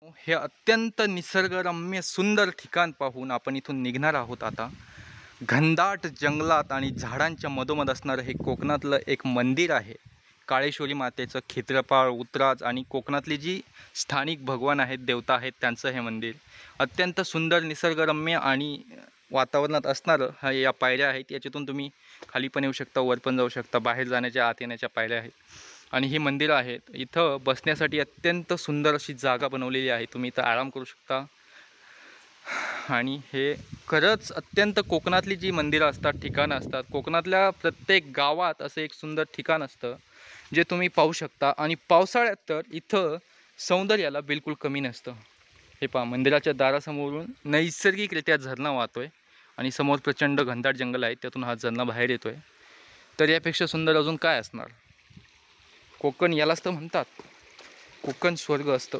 हे अत्यंत निसर्गरम्य सुंदर ठिकाण पाहून आपण इथून निघणार आहोत आता. घनदाट जंगलात आणि झाडांच्या मधोमध असणारं हे कोकणातलं एक मंदिर आहे. काळेश्वरी मातेचं क्षेत्रपाळ उतराज आणि कोकणातली जी स्थानिक भगवान आहेत, देवता आहेत, त्यांचं हे मंदिर अत्यंत सुंदर निसर्गरम्य आणि वातावरणात असणारं या पायऱ्या आहेत. याच्यातून तुम्ही खाली पण येऊ शकता, वर पण जाऊ शकता. बाहेर जाण्याच्या आत येण्याच्या पायऱ्या आहेत आणि ही मंदिरं आहेत. इथं बसण्यासाठी अत्यंत सुंदर अशी जागा बनवलेली आहे. तुम्ही इथं आराम करू शकता आणि हे खरंच अत्यंत कोकणातली जी मंदिरं असतात, ठिकाणं असतात, कोकणातल्या प्रत्येक गावात असं एक सुंदर ठिकाण असतं जे तुम्ही पाहू शकता. आणि पावसाळ्यात तर इथं सौंदर्याला बिलकुल कमी नसतं. हे पहा, मंदिराच्या दारासमोरून नैसर्गिकरित्या झरणा वाहतोय आणि समोर प्रचंड घनदाट जंगल आहे, त्यातून हा झरणा बाहेर येतोय. तर यापेक्षा सुंदर अजून काय असणार. कोकण यालाच तर म्हणतात कोकण स्वर्ग असतं.